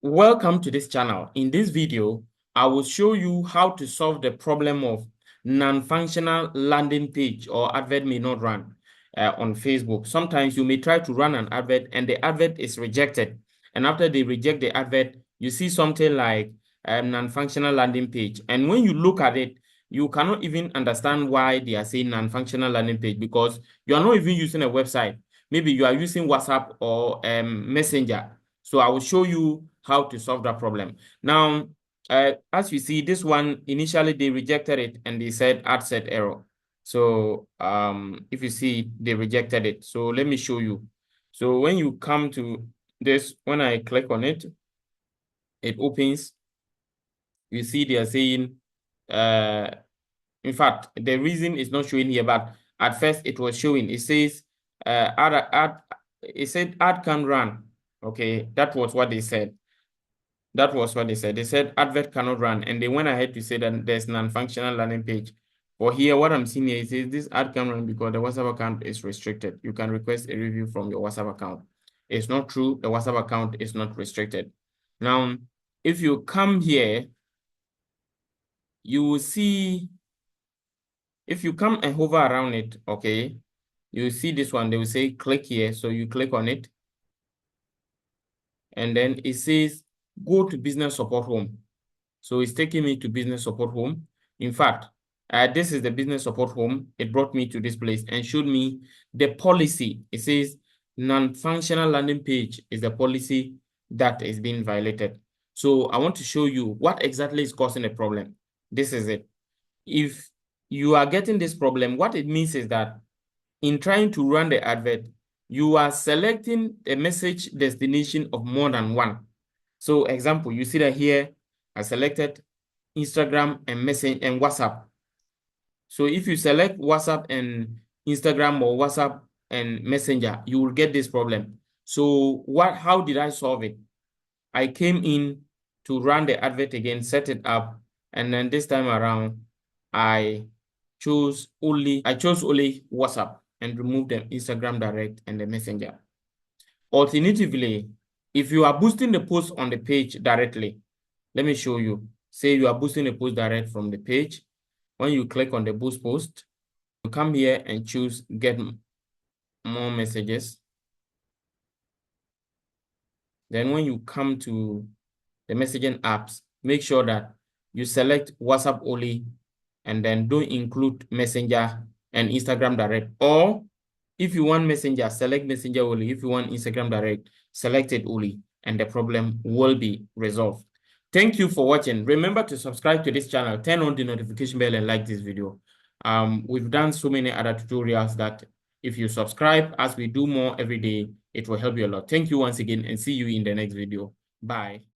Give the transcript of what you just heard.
Welcome to this channel. In this video, I will show you how to solve the problem of non-functional landing page or advert may not run on Facebook. Sometimes you may try to run an advert and the advert is rejected. And after they reject the advert, you see something like non-functional landing page. And when you look at it, you cannot even understand why they are saying non-functional landing page because you are not even using a website. Maybe you are using WhatsApp or Messenger. So I will show you how to solve that problem. Now, as you see, this one, initially they rejected it and they said ad set error. So if you see, they rejected it. So let me show you. So when you come to this, when I click on it, it opens. You see they are saying, in fact, the reason is not showing here, but at first it was showing. It says, it said ad can run. Okay, that was what they said. That was what they said. They said advert cannot run, and they went ahead to say that there's non-functional landing page. But here, what I'm seeing here is this ad can run because the WhatsApp account is restricted. You can request a review from your WhatsApp account. It's not true. The WhatsApp account is not restricted. Now, if you come here, you will see, if you come and hover around it, okay, you see this one. They will say click here. So you click on it. And then it says, go to business support home. So it's taking me to business support home. In fact, this is the business support home. It brought me to this place and showed me the policy. It says non-functional landing page is the policy that is being violated. So I want to show you what exactly is causing the problem. This is it. If you are getting this problem, what it means is that in trying to run the advert, you are selecting a message destination of more than one. So example, you see that here, I selected Instagram and Messenger and WhatsApp. So if you select WhatsApp and Instagram or WhatsApp and Messenger, you will get this problem. So how did I solve it? I came in to run the advert again, set it up, and then this time around, I chose only WhatsApp and remove the Instagram Direct and the Messenger. Alternatively, if you are boosting the post on the page directly, let me show you. Say you are boosting the post direct from the page. When you click on the boost post, you come here and choose get more messages. Then when you come to the messaging apps, make sure that you select WhatsApp only and then don't include Messenger and Instagram Direct. Or if you want Messenger, select Messenger only. If you want Instagram Direct, select it only, and the problem will be resolved. Thank you for watching. Remember to subscribe to this channel, turn on the notification bell, and like this video. We've done so many other tutorials that if you subscribe, as we do more every day, it will help you a lot. Thank you once again, and see you in the next video. Bye.